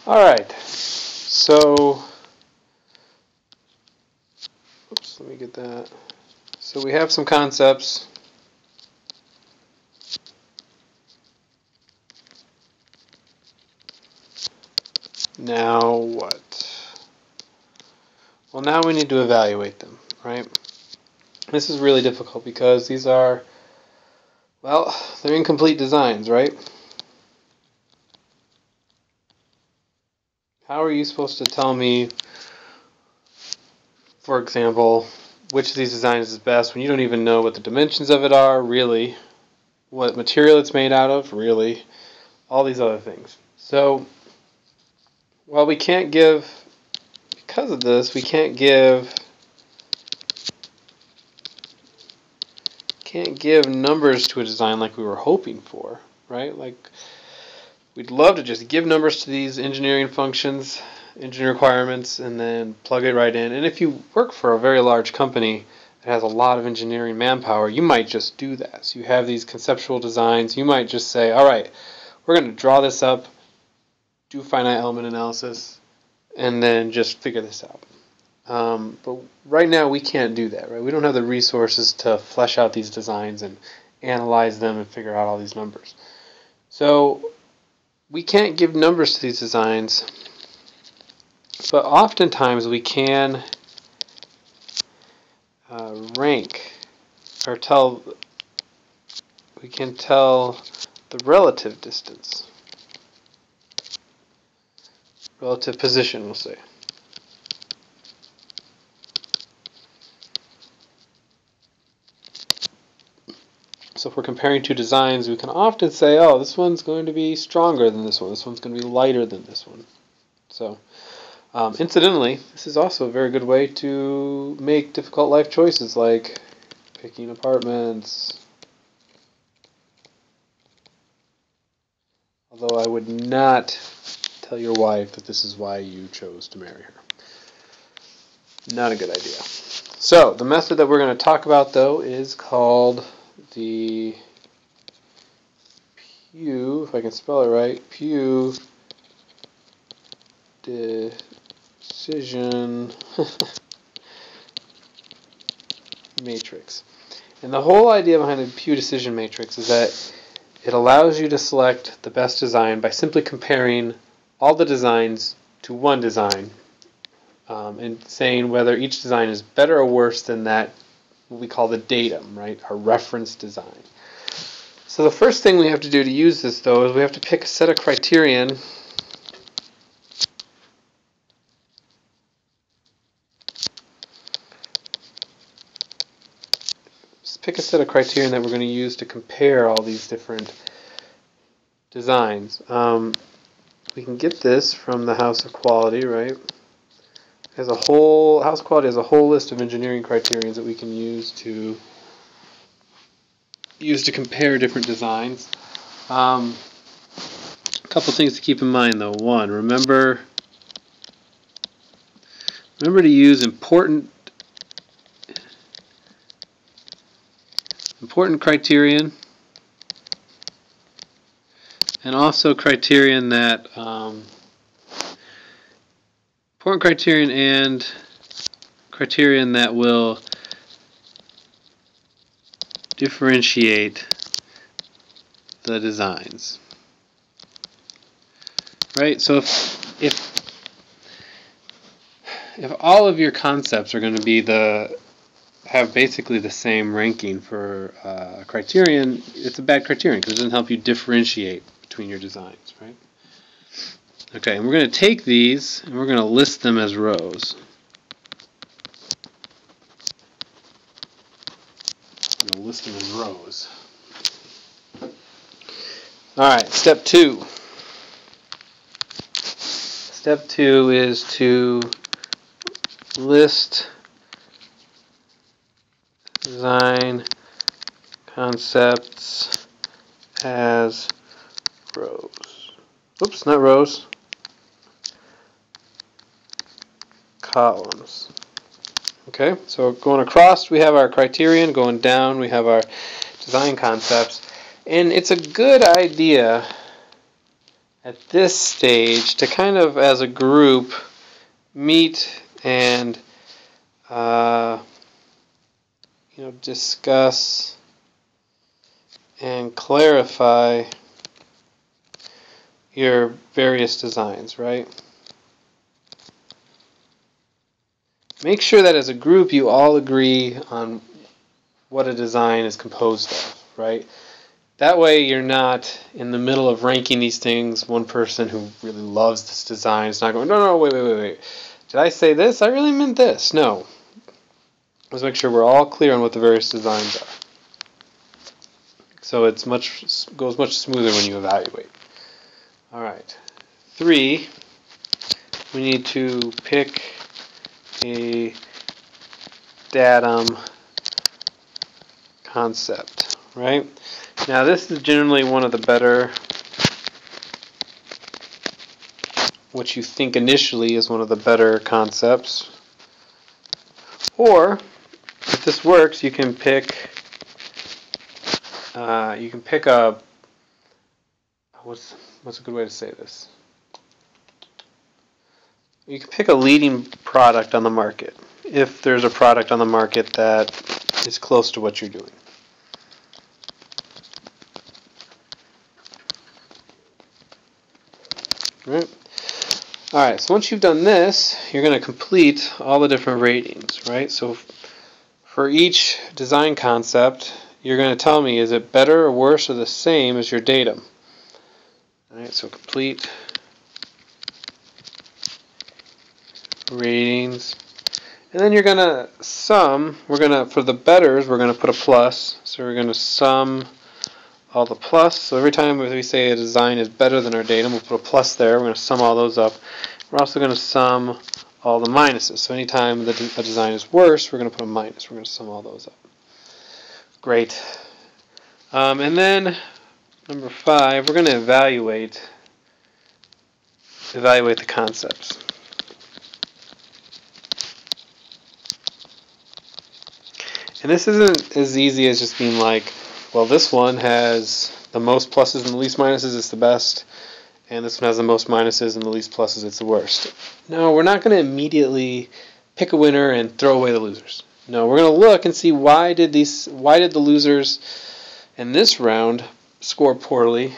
Alright, so, oops, let me get that. So we have some concepts. Now what? Well, now we need to evaluate them, right? This is really difficult because these are, well, they're incomplete designs, right? How are you supposed to tell me, for example, which of these designs is best when you don't even know what the dimensions of it are, really, what material it's made out of, really, all these other things. So, well, we can't give, because of this, we can't give numbers to a design like we were hoping for, right? Like, we'd love to just give numbers to these engineering functions, engineering requirements, and then plug it right in. And if you work for a very large company that has a lot of engineering manpower, you might just do that. So you have these conceptual designs. You might just say, all right, we're going to draw this up, do finite element analysis, and then just figure this out. But right now we can't do that, right? We don't have the resources to flesh out these designs and analyze them and figure out all these numbers. So we can't give numbers to these designs, but oftentimes we can rank or we can tell the relative distance, relative position, we'll say. So if we're comparing two designs, we can often say, oh, this one's going to be stronger than this one. This one's going to be lighter than this one. So, incidentally, this is also a very good way to make difficult life choices like picking apartments. Although I would not tell your wife that this is why you chose to marry her. Not a good idea. So, the method that we're going to talk about, though, is called the Pew, if I can spell it right, Pew Decision Matrix. And the whole idea behind the Pew Decision Matrix is that it allows you to select the best design by simply comparing all the designs to one design and saying whether each design is better or worse than that, what we call the datum, right, our reference design. So the first thing we have to do to use this, though, is we have to pick a set of criterion that we're going to use to compare all these different designs. We can get this from the House of Quality, right? House of Quality has a whole list of engineering criterions that we can use to compare different designs. A couple things to keep in mind, though. One, remember to use important criterion, and also criterion that important criterion that will differentiate the designs. Right? So if all of your concepts are going to be have basically the same ranking for a criterion, it's a bad criterion because it doesn't help you differentiate between your designs, right? Okay, and we're going to take these and we're going to list them as rows. I'm going to list them as rows. Alright, step 2. Step 2 is to list design concepts as rows. Oops, not rows. Columns. Okay, so going across we have our criterion, going down we have our design concepts, and it's a good idea at this stage to kind of, as a group, meet and discuss and clarify your various designs, right? Make sure that as a group you all agree on what a design is composed of, right? That way you're not in the middle of ranking these things. One person who really loves this design is not going, no, wait. Did I say this? I really meant this. No. Let's make sure we're all clear on what the various designs are. So it goes much smoother when you evaluate. All right. 3, we need to pick a datum concept, right? Now this is generally one of the better, what you think initially is one of the better concepts. Or, if this works, you can pick a, what's a good way to say this? You can pick a leading product on the market, if there's a product on the market that is close to what you're doing. Right? Alright, so once you've done this, you're going to complete all the different ratings, right? So for each design concept, you're going to tell me, is it better or worse or the same as your datum? Alright, so complete ratings. And then you're going to sum, for the betters, we're going to put a plus. So we're going to sum all the plus. So every time we say a design is better than our datum, we'll put a plus there. We're going to sum all those up. We're also going to sum all the minuses. So anytime a design is worse, we're going to put a minus. We're going to sum all those up. Great. And then number 5, we're going to evaluate the concepts. And this isn't as easy as just being like, well, this one has the most pluses and the least minuses, it's the best, and this one has the most minuses and the least pluses, it's the worst. No, we're not going to immediately pick a winner and throw away the losers. No, we're going to look and see why did the losers in this round score poorly,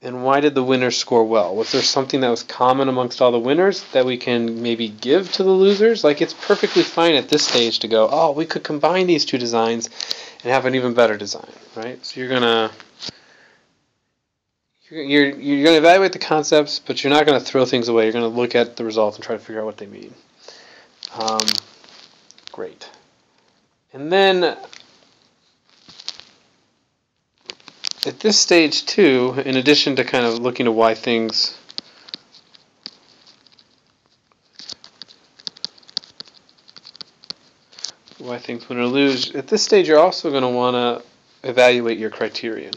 and why did the winners score well? Was there something that was common amongst all the winners that we can maybe give to the losers? Like, it's perfectly fine at this stage to go, oh, we could combine these two designs and have an even better design, right? So you're gonna evaluate the concepts, but you're not gonna throw things away. You're gonna look at the results and try to figure out what they mean. Great. And then at this stage too, in addition to kind of looking at why things win or lose, at this stage you're also going to want to evaluate your criterion.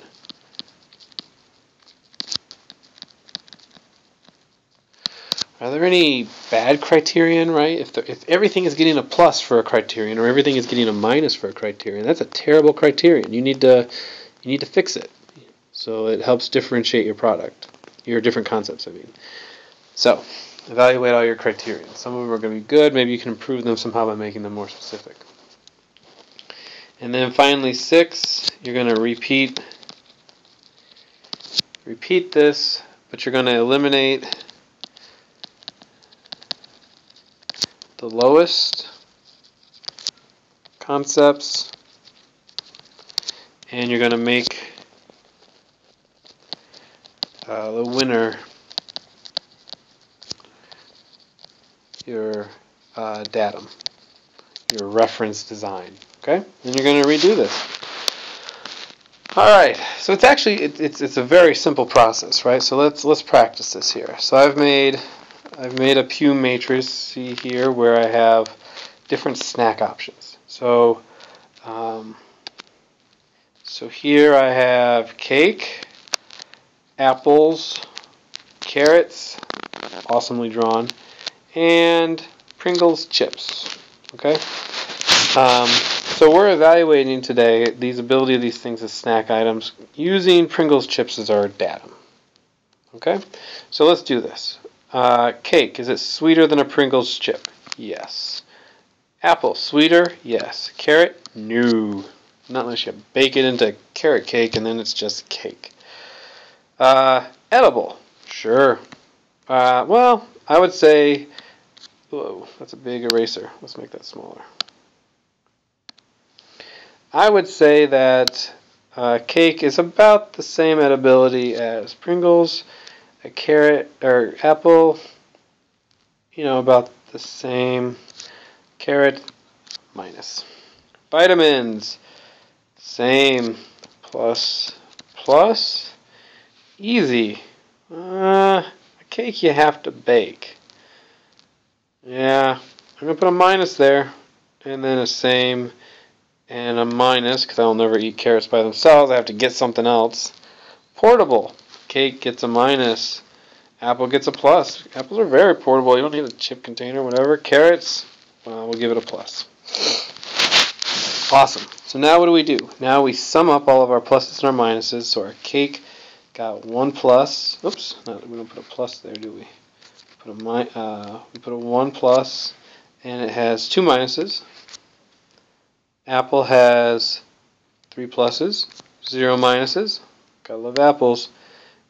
Are there any bad criterion, right? If everything is getting a plus for a criterion or everything is getting a minus for a criterion, that's a terrible criterion. You need to fix it. So it helps differentiate your product, your different concepts, I mean. So, evaluate all your criterion. Some of them are going to be good. Maybe you can improve them somehow by making them more specific. And then finally, 6, you're going to repeat this, but you're going to eliminate the lowest concepts, and you're going to make the winner your datum, your reference design. Okay, and you're going to redo this. All right, so it's actually it's a very simple process, right? So let's practice this here. So I've made a Pew matrix. See here where I have different snack options. So here I have cake, apples, carrots, awesomely drawn, and Pringles chips. Okay? So we're evaluating today the ability of these things as snack items using Pringles chips as our datum. Okay? So let's do this. Cake, is it sweeter than a Pringles chip? Yes. Apple, sweeter? Yes. Carrot? No. Not unless you bake it into carrot cake and then it's just cake. Edible? Sure. Well, I would say... Whoa, that's a big eraser. Let's make that smaller. I would say that cake is about the same edibility as Pringles. A carrot or apple, about the same. Carrot, minus. Vitamins, same. Plus. Easy. A cake you have to bake. Yeah, I'm going to put a minus there. And then a same and a minus, because I'll never eat carrots by themselves. I have to get something else. Portable. Cake gets a minus. Apple gets a plus. Apples are very portable. You don't need a chip container, whatever. Carrots, we'll give it a plus. Awesome. So now what do? Now we sum up all of our pluses and our minuses. So our cake got 1 plus. Oops, we don't put a plus there, do we? We put a 1 plus, and it has 2 minuses. Apple has 3 pluses, 0 minuses. Gotta love apples.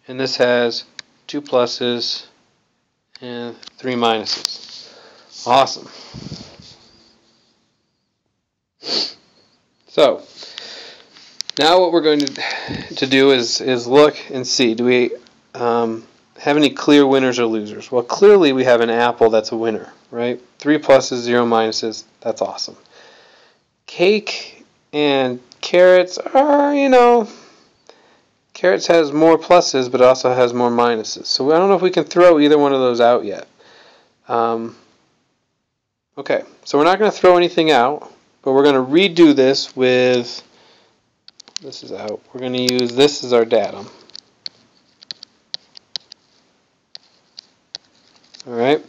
And this has 2 pluses and 3 minuses. Awesome. So now what we're going to do is look and see, do we have any clear winners or losers? Well, clearly we have an apple that's a winner, right? 3 pluses, 0 minuses. That's awesome. Cake and carrots are, carrots has more pluses, but it also has more minuses. So I don't know if we can throw either one of those out yet. Okay, so we're not going to throw anything out, but we're going to redo this with, this is out. We're going to use this as our datum. Alright,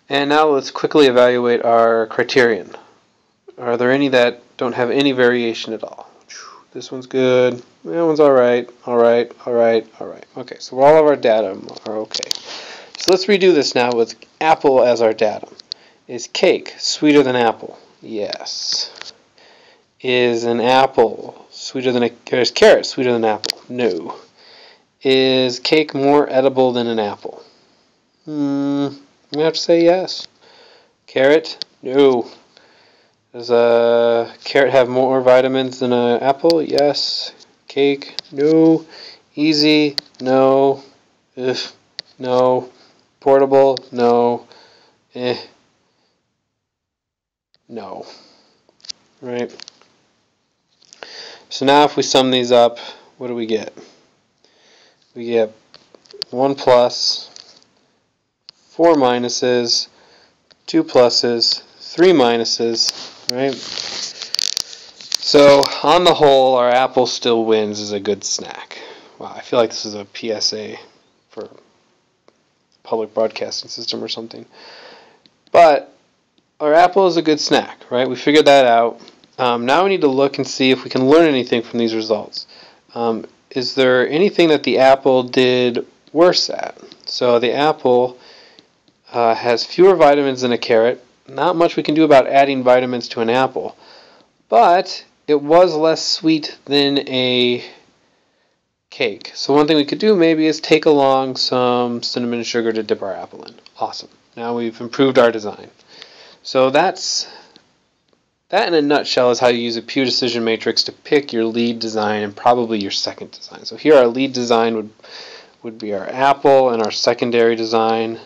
and now let's quickly evaluate our criterion. Are there any that don't have any variation at all? This one's good. That one's alright. Okay, so all of our datum are okay. So let's redo this now with apple as our datum. Is cake sweeter than apple? Yes. Is an apple sweeter than is carrot sweeter than apple? No. Is cake more edible than an apple? I'm going to have to say yes. Carrot? No. Does a carrot have more vitamins than an apple? Yes. Cake? No. Easy? No. Ugh. No. Portable? No. No. Right. So now if we sum these up, what do we get? We get 1 plus, 4 minuses, 2 pluses, 3 minuses, right? So on the whole, our apple still wins as a good snack. Wow, I feel like this is a PSA for public broadcasting system or something. But our apple is a good snack, right? We figured that out. Now we need to look and see if we can learn anything from these results. Is there anything that the apple did worse at? So the apple has fewer vitamins than a carrot. Not much we can do about adding vitamins to an apple. But it was less sweet than a cake. So one thing we could do maybe is take along some cinnamon and sugar to dip our apple in. Awesome. Now we've improved our design. So that in a nutshell is how you use a Pew Decision Matrix to pick your lead design and probably your second design. So here our lead design would be our apple, and our secondary design,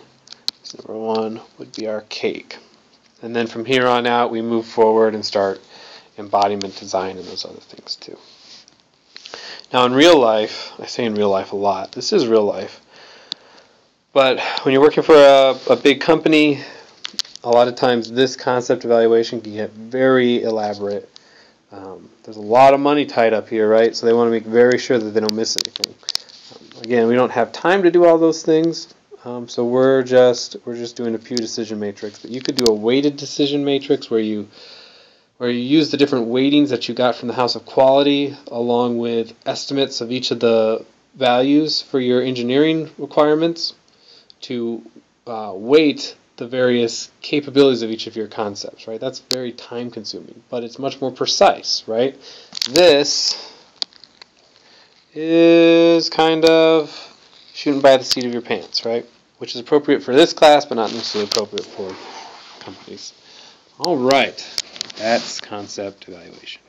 number 1, would be our cake. And then from here on out we move forward and start embodiment design and those other things too. Now in real life, I say in real life a lot, this is real life, but when you're working for a big company, a lot of times this concept evaluation can get very elaborate. There's a lot of money tied up here, right? So they want to make very sure that they don't miss anything. Again, we don't have time to do all those things, so we're just doing a Pew Decision Matrix. But you could do a weighted decision matrix where where you use the different weightings that you got from the house of quality along with estimates of each of the values for your engineering requirements to weight the various capabilities of each of your concepts, right? That's very time consuming, but it's much more precise, right? This is kind of shooting by the seat of your pants, right? Which is appropriate for this class, but not necessarily appropriate for companies. All right, that's concept evaluation.